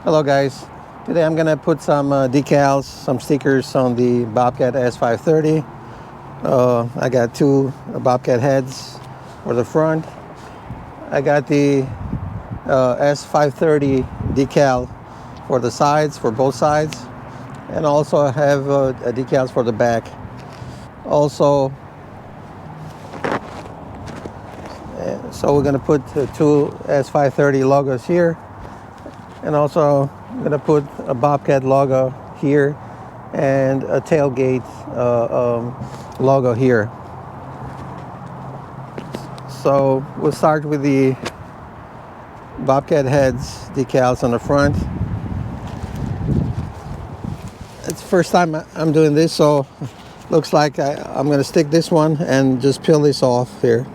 Hello guys, today I'm gonna put some decals, some stickers on the Bobcat S530. I got two Bobcat heads for the front. I got the S530 decal for the sides, for both sides, and also I have decals for the back. Also, so we're gonna put two S530 logos here, and also I'm gonna put a Bobcat logo here and a tailgate logo here. So we'll start with the Bobcat heads decals on the front. It's the first time I'm doing this, so looks like I'm gonna stick this one and just peel this off here.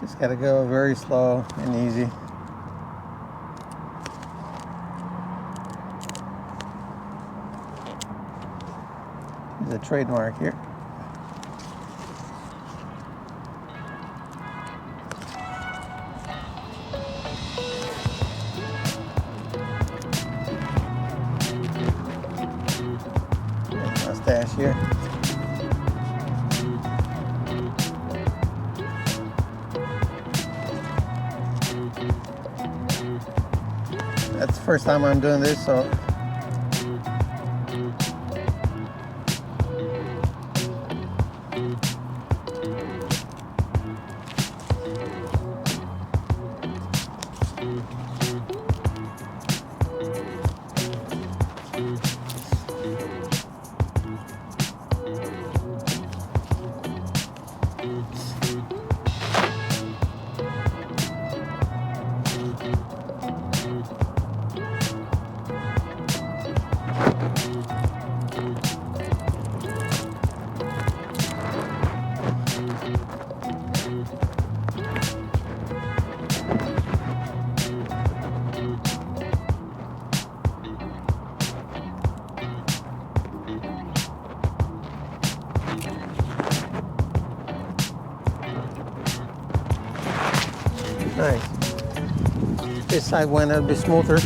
Just gotta go very slow and easy. There's a trademark here. mustache here. That's the first time I'm doing this, so nice. This side went a bit smoother.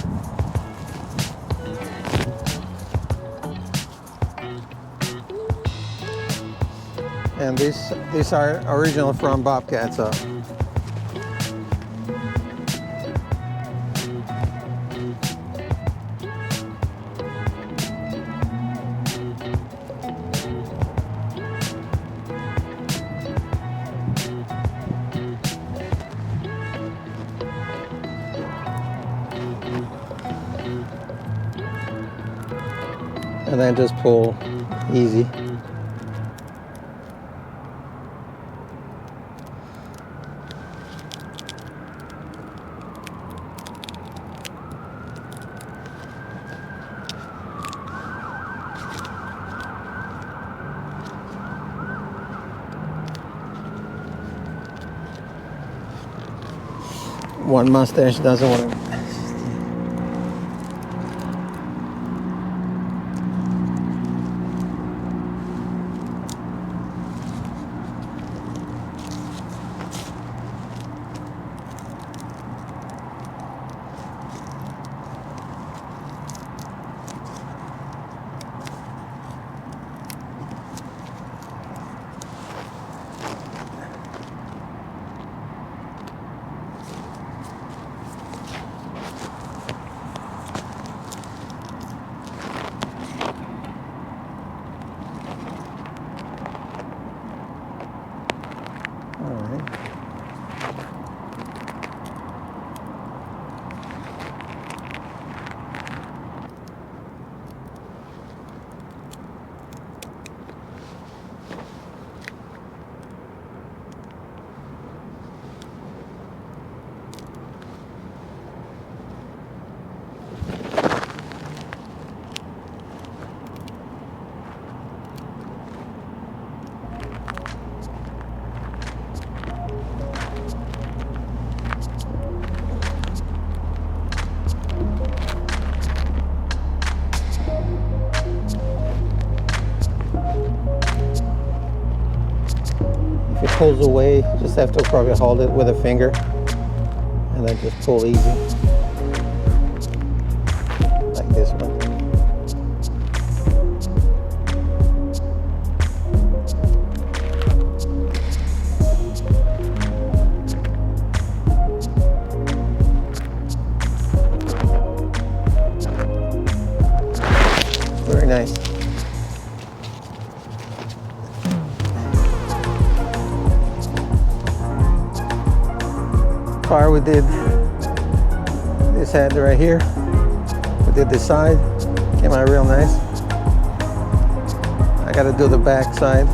And these are original from Bobcat, so. And then just pull easy. One mustache doesn't want to. If it pulls away, you just have to probably hold it with a finger and then just pull easy, like this one. Very nice. Car, we did this head right here. We did this side. Came out real nice. I got to do the back side,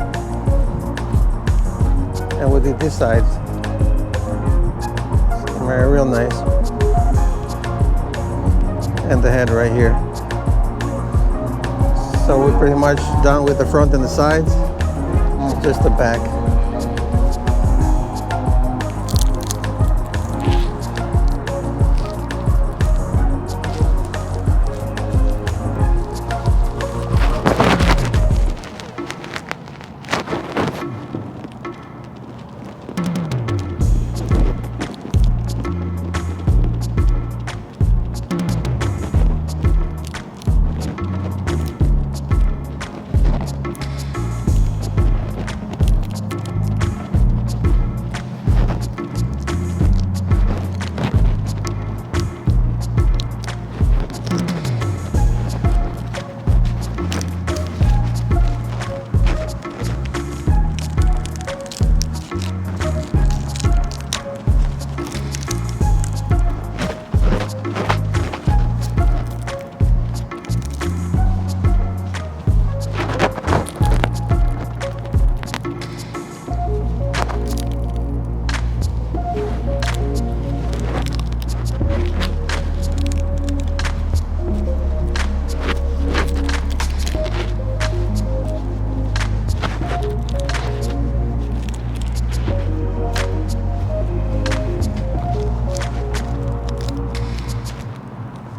and we did this side. Came out real nice. And the head right here. So we're pretty much done with the front and the sides. Just the back.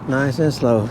Nice and slow.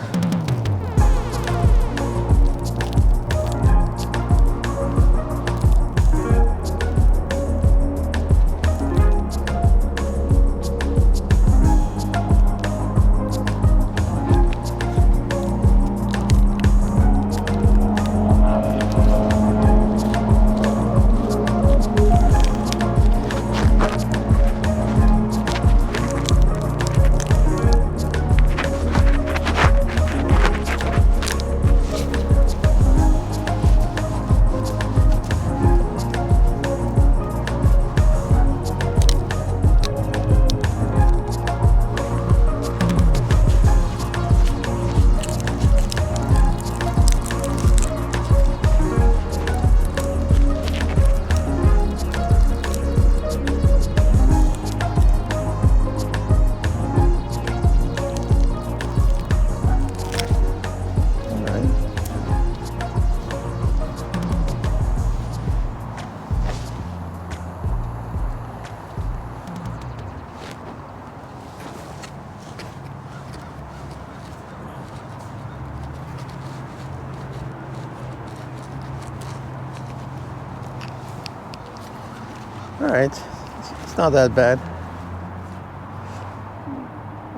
All right, it's not that bad.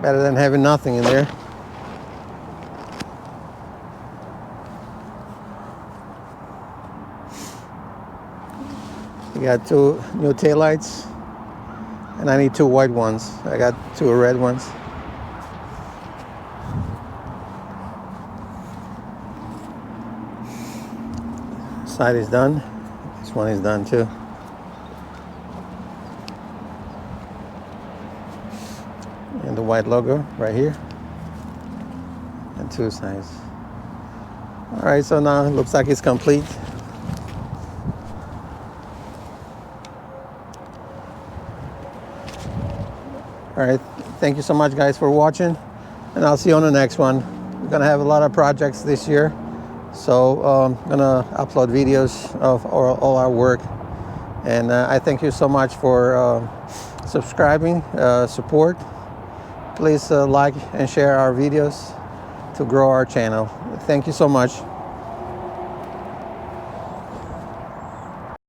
Better than having nothing in there. We got 2 new taillights, and I need 2 white ones. I got 2 red ones. Side is done. This one is done too. And the white logo right here. And 2 sides. All right, so now it looks like it's complete. All right, thank you so much guys for watching, and I'll see you on the next one. We're gonna have a lot of projects this year, so I'm gonna upload videos of all our work. And I thank you so much for subscribing, support. Please like and share our videos to grow our channel. Thank you so much.